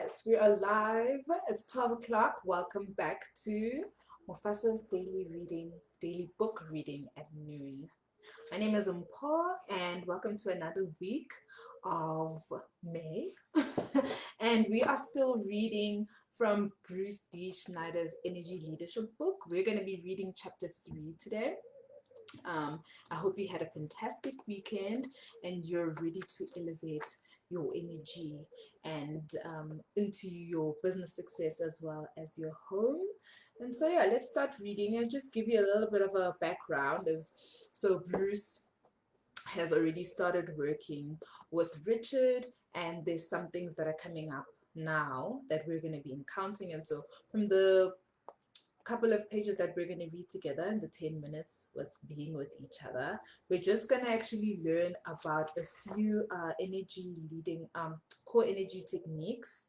Yes, we are live. It's 12 o'clock. Welcome back to Mufasa's daily book reading at noon. My name is Mpho, and welcome to another week of May. And we are still reading from Bruce D. Schneider's Energy Leadership book. We're going to be reading chapter 3 today. I hope you had a fantastic weekend and you're ready to elevate your energy and into your business success as well as your home. And so, yeah, let's start reading and just give you a little bit of a background. So, Bruce has already started working with Richard, and there's some things that are coming up now that we're going to be encountering. And so, from the couple of pages that we're going to read together in the 10 minutes with being with each other, we're just going to actually learn about a few energy leading core energy techniques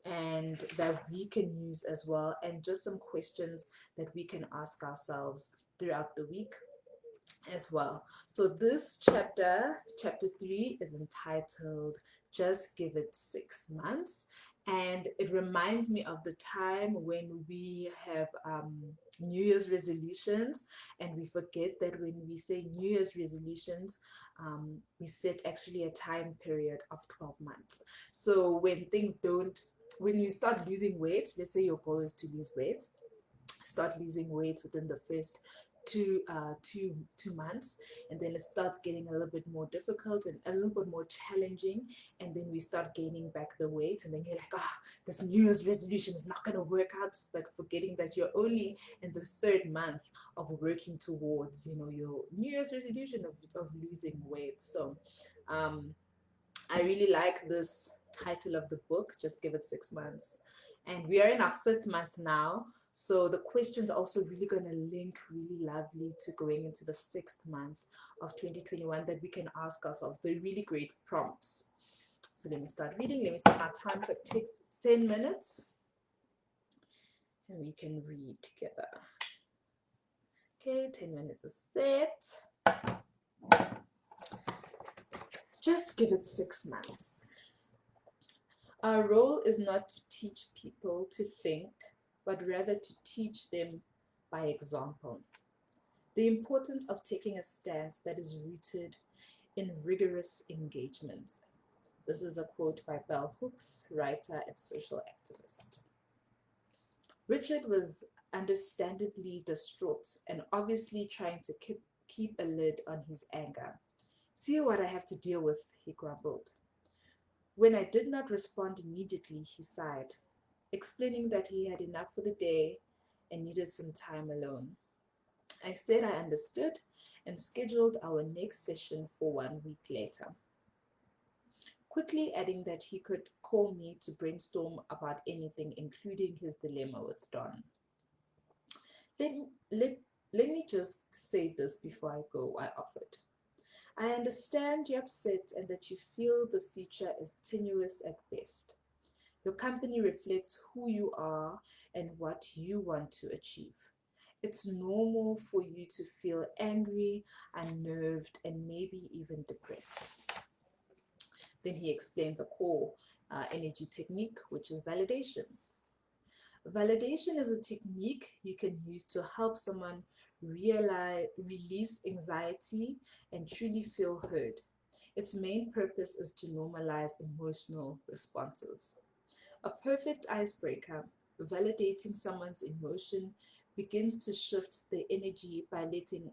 and that we can use as well, and just some questions that we can ask ourselves throughout the week as well. So this chapter 3, is entitled Just Give It 6 months. And it reminds me of the time when we have New Year's resolutions, and we forget that when we say New Year's resolutions, we set actually a time period of 12 months. So when you start losing weight, let's say your goal is to lose weight, start losing weight within the first two months, and then it starts getting a little bit more difficult and a little bit more challenging, and then we start gaining back the weight, and then you're like, this New Year's resolution is not going to work out, but forgetting that you're only in the third month of working towards your New Year's resolution of losing weight. So I really like this title of the book, Just Give It 6 months. And we are in our fifth month now. So the questions are also really going to link really lovely to going into the sixth month of 2021 that we can ask ourselves. They're really great prompts. So let me start reading. Let me set my time for 10 minutes. And we can read together. Okay, 10 minutes is set. Just give it 6 months. Our role is not to teach people to think, but rather to teach them by example. The importance of taking a stance that is rooted in rigorous engagement. This is a quote by Bell Hooks, writer and social activist. Richard was understandably distraught and obviously trying to keep a lid on his anger. See what I have to deal with, he grumbled. When I did not respond immediately, he sighed, explaining that he had enough for the day and needed some time alone. I said I understood and scheduled our next session for 1 week later, quickly adding that he could call me to brainstorm about anything, including his dilemma with Don. Let, let, let me just say this before I go, I offered. I understand you're upset and that you feel the future is tenuous at best. Your company reflects who you are and what you want to achieve. It's normal for you to feel angry, unnerved, and maybe even depressed. Then he explains a core energy technique, which is validation. Validation is a technique you can use to help someone release anxiety and truly feel heard. Its main purpose is to normalize emotional responses. A perfect icebreaker, validating someone's emotion, begins to shift the energy by letting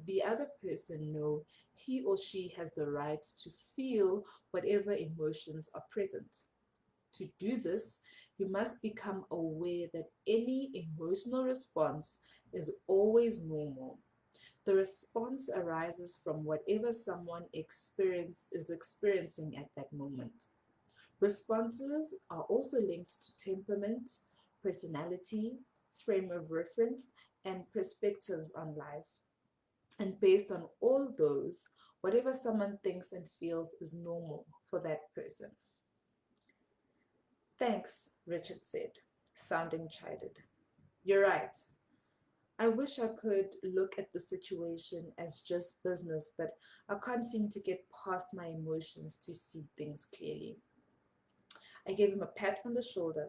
the other person know he or she has the right to feel whatever emotions are present. To do this, you must become aware that any emotional response is always normal. The response arises from whatever someone is experiencing at that moment. Responses are also linked to temperament, personality, frame of reference, and perspectives on life. And based on all those, whatever someone thinks and feels is normal for that person. Thanks, Richard said, sounding chided. You're right. I wish I could look at the situation as just business, but I can't seem to get past my emotions to see things clearly. I gave him a pat on the shoulder.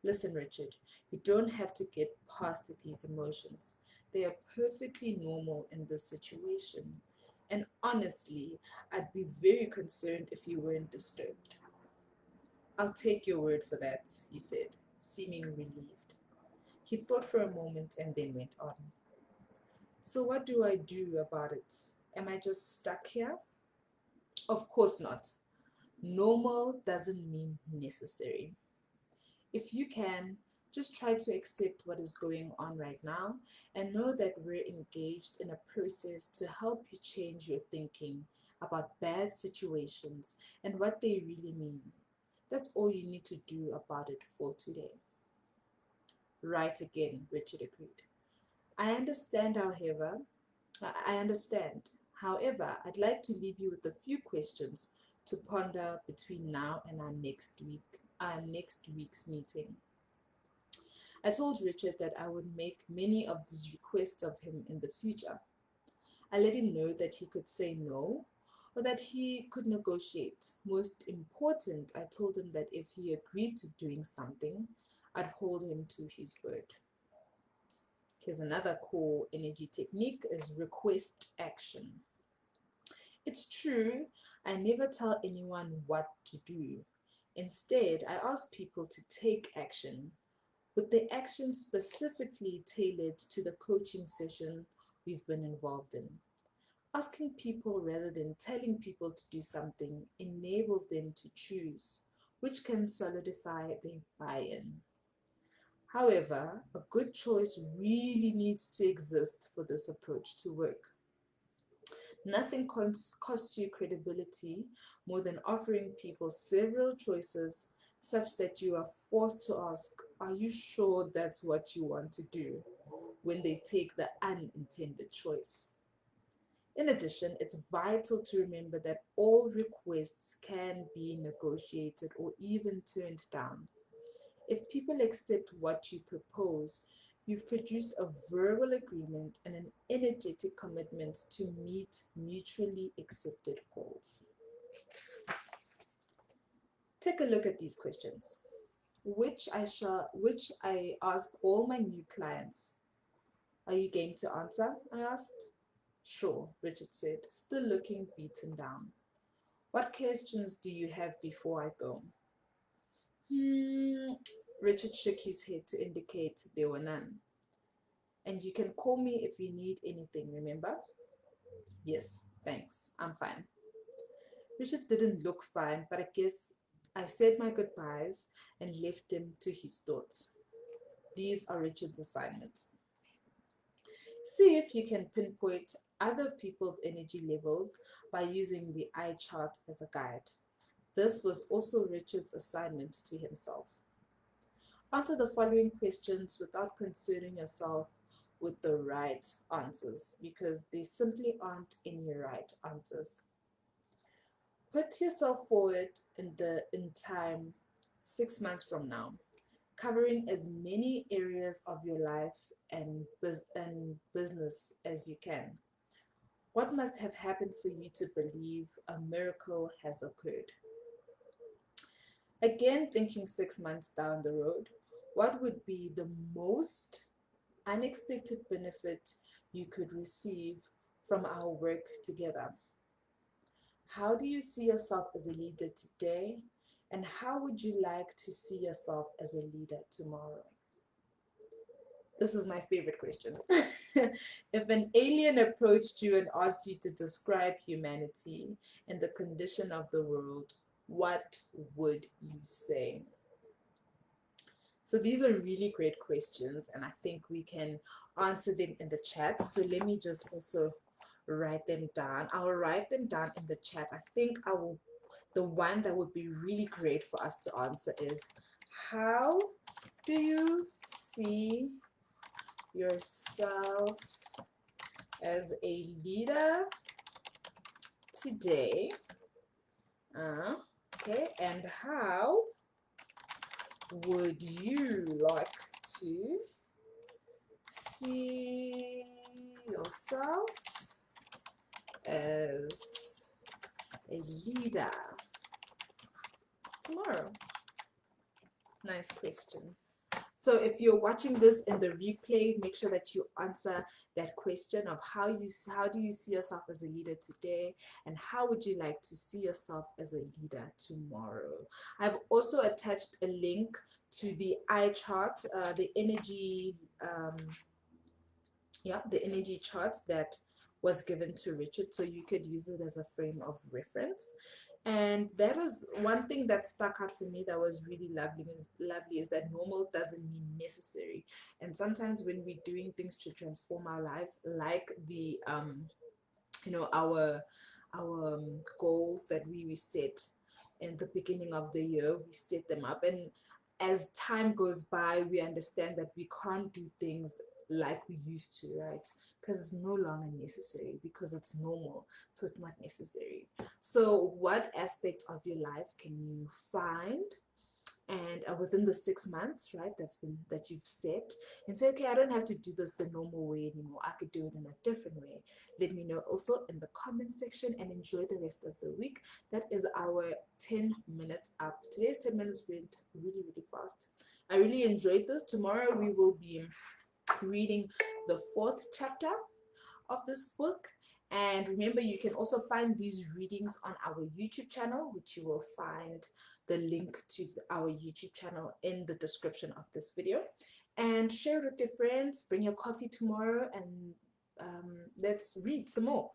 Listen, Richard, you don't have to get past these emotions. They are perfectly normal in this situation. And honestly, I'd be very concerned if you weren't disturbed. I'll take your word for that, he said, seeming relieved. He thought for a moment and then went on. So, what do I do about it? Am I just stuck here? Of course not. Normal doesn't mean necessary. If you can, just try to accept what is going on right now and know that we're engaged in a process to help you change your thinking about bad situations and what they really mean. That's all you need to do about it for today. Right again, Richard agreed. I understand, however, I understand. However, I'd like to leave you with a few questions to ponder between now and our next week's meeting. I told Richard that I would make many of these requests of him in the future. I let him know that he could say no or that he could negotiate. Most important, I told him that if he agreed to doing something, I'd hold him to his word. Here's another core energy technique is request action. It's true, I never tell anyone what to do. Instead, I ask people to take action, with the action specifically tailored to the coaching session we've been involved in. Asking people rather than telling people to do something enables them to choose, which can solidify their buy-in. However, a good choice really needs to exist for this approach to work. Nothing costs you credibility more than offering people several choices such that you are forced to ask, are you sure that's what you want to do? When they take the unintended choice. In addition, it's vital to remember that all requests can be negotiated or even turned down. If people accept what you propose, you've produced a verbal agreement and an energetic commitment to meet mutually accepted goals. Take a look at these questions, which I ask all my new clients. Are you game to answer? I asked. Sure, Richard said, still looking beaten down. What questions do you have before I go? Richard shook his head to indicate there were none. And you can call me if you need anything, remember? Yes, thanks. I'm fine. Richard didn't look fine, but I guess I said my goodbyes and left him to his thoughts. These are Richard's assignments. See if you can pinpoint other people's energy levels by using the eye chart as a guide. This was also Richard's assignment to himself. Answer the following questions without concerning yourself with the right answers because there simply aren't any right answers. Put yourself forward in time 6 months from now, covering as many areas of your life and business as you can. What must have happened for you to believe a miracle has occurred? Again, thinking 6 months down the road, what would be the most unexpected benefit you could receive from our work together? How do you see yourself as a leader today? And how would you like to see yourself as a leader tomorrow? This is my favorite question. If an alien approached you and asked you to describe humanity and the condition of the world, what would you say? So these are really great questions, and I think we can answer them in the chat. So let me just also write them down. I will write them down in the chat. I think the one that would be really great for us to answer is, how do you see yourself as a leader today? Okay, and how would you like to see yourself as a leader tomorrow? Nice question. So if you're watching this in the replay, make sure that you answer that question of how do you see yourself as a leader today, and how would you like to see yourself as a leader tomorrow. I've also attached a link to the eye chart, the energy the energy chart that was given to Richard, so you could use it as a frame of reference. And that was one thing that stuck out for me, that was really lovely is that normal doesn't mean necessary. And sometimes when we're doing things to transform our lives, like the our goals that we set in the beginning of the year, we set them up, and as time goes by, we understand that we can't do things like we used to, right? Because it's no longer necessary, because it's normal, so it's not necessary. So what aspect of your life can you find, and within the 6 months, right, that you've set, and say, okay, I don't have to do this the normal way anymore, I could do it in a different way. Let me know also in the comment section, and enjoy the rest of the week. That is our 10 minutes up. Today's 10 minutes went really, really fast. I really enjoyed this. Tomorrow we will be reading the 4th chapter of this book. And remember, you can also find these readings on our YouTube channel, which you will find the link to our YouTube channel in the description of this video. And share it with your friends. Bring your coffee tomorrow, and let's read some more.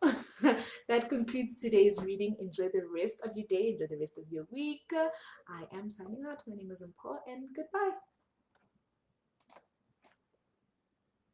That concludes today's reading. Enjoy the rest of your day. Enjoy the rest of your week. I am signing out. My name is Mpho, and goodbye.